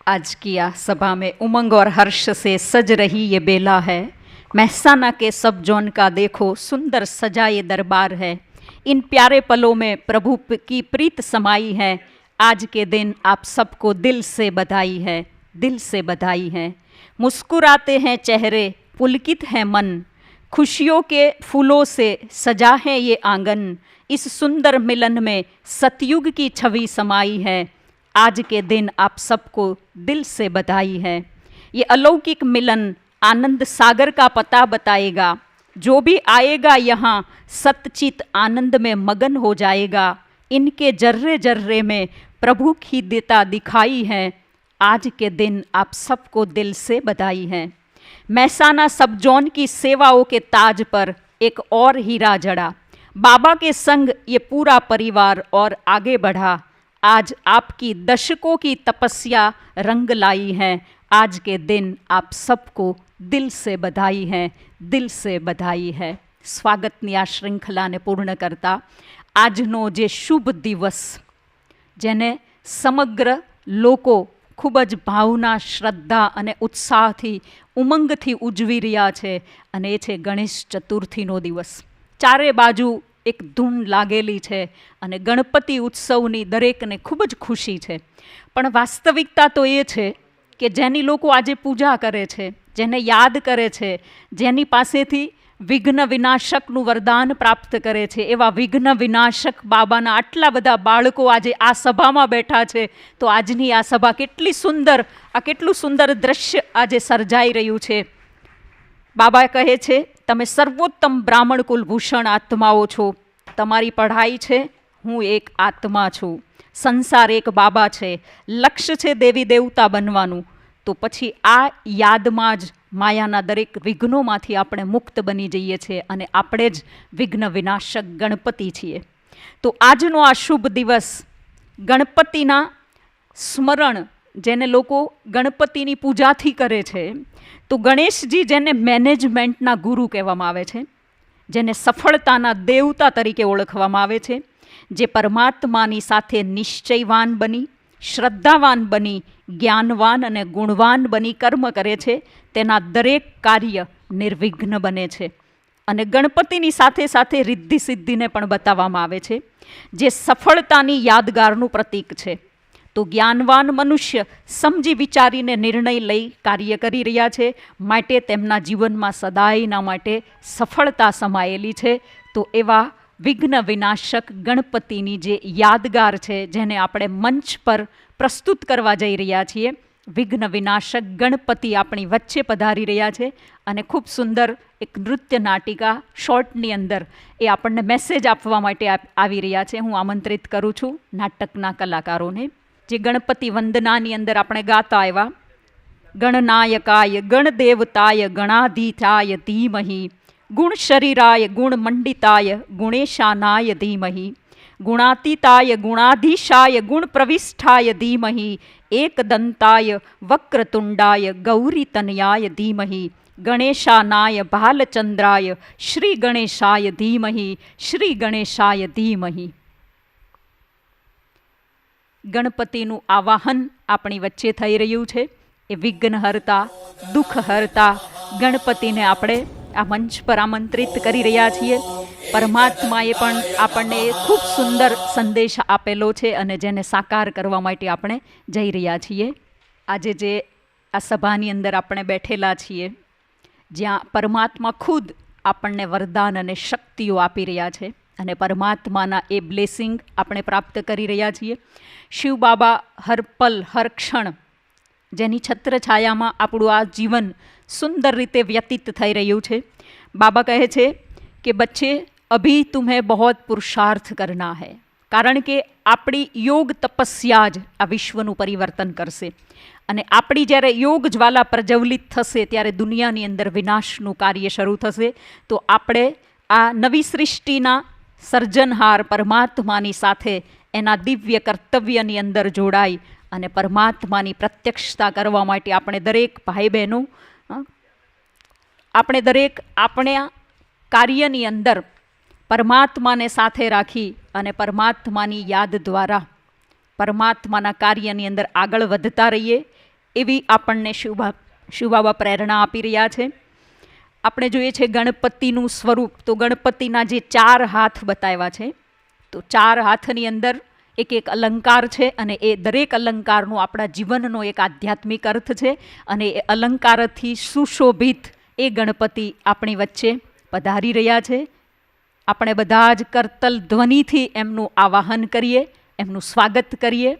आज की आ सभा में उमंग और हर्ष से सज रही ये बेला है। महसाना के सब जोन का देखो सुंदर सजा ये दरबार है। इन प्यारे पलों में प्रभु की प्रीत समाई है। आज के दिन आप सबको दिल से बधाई है, दिल से बधाई है। मुस्कुराते हैं चेहरे, पुलकित है मन, खुशियों के फूलों से सजा है ये आंगन। इस सुंदर मिलन में सतयुग की छवि समाई है। आज के दिन आप सबको दिल से बधाई है। ये अलौकिक मिलन आनंद सागर का पता बताएगा। जो भी आएगा यहाँ सतचित आनंद में मगन हो जाएगा। इनके जर्रे जर्रे में प्रभु की देता दिखाई है। आज के दिन आप सबको दिल से बधाई है। महसाना सब जोन की सेवाओं के ताज पर एक और हीरा जड़ा। बाबा के संग ये पूरा परिवार और आगे बढ़ा। आज आपकी दशकों की तपस्या रंग लाई है। आज के दिन आप सबको दिल से बधाई है, दिल से बधाई है। સ્વાગતની આ શૃંખલાને પૂર્ણ કરતા આજનો જે શુભ દિવસ જેને સમગ્ર લોકો ખૂબ જ ભાવના, શ્રદ્ધા અને ઉત્સાહથી, ઉમંગથી ઉજવી રહ્યા છે અને એ છે ગણેશ ચતુર્થીનો દિવસ। ચારે બાજુ એક ધૂન લાગેલી છે અને ગણપતિ ઉત્સવની દરેકને ખૂબ જ ખુશી છે। પણ વાસ્તવિકતા તો એ છે કે જેની લોકો આજે પૂજા કરે છે, જેને યાદ કરે છે, જેની પાસેથી વિઘ્ન વિનાશકનું વરદાન પ્રાપ્ત કરે છે, એવા વિઘ્ન વિનાશક બાબાના આટલા બધા બાળકો આજે આ સભામાં બેઠા છે। તો આજની આ સભા કેટલી સુંદર, આ કેટલું સુંદર દ્રશ્ય આજે સર્જાઈ રહ્યું છે। બાબા કહે છે તમે સર્વોત્તમ બ્રાહ્મણ કુલભૂષણ આત્માઓ છો। તમારી પઢાઈ છે, હું એક આત્મા છું। સંસાર એક બાબા છે, લક્ષ્ય છે દેવી દેવતા બનવાનું। તો પછી આ યાદમાં જ માયાના દરેક વિઘ્નોમાંથી આપણે મુક્ત બની જઈએ છીએ અને આપણે જ વિઘ્ન વિનાશક ગણપતિ છીએ। તો આજનો આ શુભ દિવસ ગણપતિના સ્મરણ, જેને લોકો ગણપતિની પૂજાથી કરે છે, તો ગણેશજી જેને મેનેજમેન્ટના ગુરુ કહેવામાં આવે છે, જેને સફળતાના દેવતા તરીકે ઓળખવામાં આવે છે, જે પરમાત્માની સાથે નિશ્ચયવાન બની, શ્રદ્ધાવાન બની, જ્ઞાનવાન અને ગુણવાન બની કર્મ કરે છે, તેના દરેક કાર્ય નિર્વિઘ્ન બને છે। અને ગણપતિની સાથે સાથે રિદ્ધિ સિદ્ધિને પણ બતાવવામાં આવે છે, જે સફળતાની યાદગારનું પ્રતીક છે। તો જ્ઞાનવાન મનુષ્ય સમજી વિચારીને નિર્ણય લઈ કાર્ય કરી રહ્યા છે, માટે તેમના જીવનમાં સદાયના માટે સફળતા સમાયેલી છે। તો એવા વિઘ્ન વિનાશક ગણપતિની જે યાદગાર છે, જેને આપણે મંચ પર પ્રસ્તુત કરવા જઈ રહ્યા છીએ, વિઘ્ન વિનાશક ગણપતિ આપણી વચ્ચે પધારી રહ્યા છે અને ખૂબ સુંદર એક નૃત્ય નાટિકા શોર્ટની અંદર એ આપણને મેસેજ આપવા માટે આવી રહ્યા છે। હું આમંત્રિત કરું છું નાટકના કલાકારોને, જે ગણપતિ વંદનાની અંદર આપણે ગાતા આવ્યા, ગણનાયકાય ગણદેવતાય ગણાધીતાય ધીમહિ, ગુણ શરીરાય ગુણ મંડિતાય ગુણેશાનાય ધીમહિ, ગુણાતીતાય ગુણાધીશાય ગુણ પ્રવિષ્ઠાય ધીમહિ, એકદંતાય વક્રતુંડાય ગૌરીતનયાય ધીમહિ, ગણેશાનાય ભાલચંદ્રાય શ્રી ગણેશાય ધીમહિ, શ્રી ગણેશાય ધીમહિ। ગણપતિનું આવાહન આપણી વચ્ચે થઈ રહ્યું છે। એ વિઘ્નહર્તા, દુઃખહર્તા ગણપતિને આપણે આ મંચ પર આમંત્રિત કરી રહ્યા છીએ। પરમાત્માએ પણ આપણને ખૂબ સુંદર સંદેશ આપેલો છે અને જેને સાકાર કરવા માટે આપણે જઈ રહ્યા છીએ। આજે જે આ સભાની અંદર આપણે બેઠેલા છીએ, જ્યાં પરમાત્મા ખુદ આપણને વરદાન અને શક્તિઓ આપી રહ્યા છે અને પરમાત્માના એ બ્લેસિંગ આપણે પ્રાપ્ત કરી રહ્યા છીએ। શિવ બાબા હર પલ હર ક્ષણ જેની છત્રછાયામાં આપણું આ જીવન સુંદર રીતે વ્યતીત થઈ રહ્યું છે। બાબા કહે છે કે બચ્ચે અભી તુમ્હે બહોત પુરુષાર્થ કરના હૈ, કારણ કે આપણી યોગ તપસ્યા જ આ વિશ્વનું પરિવર્તન કરશે અને આપણી જ્યારે યોગ જ્વાલા પ્રજ્વલિત થશે ત્યારે દુનિયાની અંદર વિનાશનું કાર્ય શરૂ થશે। તો આપણે આ નવી સૃષ્ટિના સર્જનહાર પરમાત્માની સાથે એના દિવ્ય કર્તવ્યની અંદર જોડાઈ અને પરમાત્માની પ્રત્યક્ષતા કરવા માટે આપણે દરેક ભાઈ બહેનો, આપણે દરેક આપણા કાર્યની અંદર પરમાત્માને સાથે રાખી અને પરમાત્માની યાદ દ્વારા પરમાત્માના કાર્યની અંદર આગળ વધતા રહીએ। એવી આપણને શુભાબા પ્રેરણા આપી રહ્યા છે. આપણે જોઈએ છે ગણપતિનું સ્વરૂપ, તો ગણપતિના જે 4 હાથ બતાવ્યા છે, તો 4 હાથની અંદર એક એક અલંકાર છે અને એ દરેક અલંકારનો આપણા જીવનનો એક આધ્યાત્મિક અર્થ છે. અને એ અલંકારથી સુશોભિત એ ગણપતિ આપણી વચ્ચે પધારી રહ્યા છે. આપણે બધા જ કરતલ ધ્વનિથી એમનું આવાહન કરીએ, એમનું સ્વાગત કરીએ.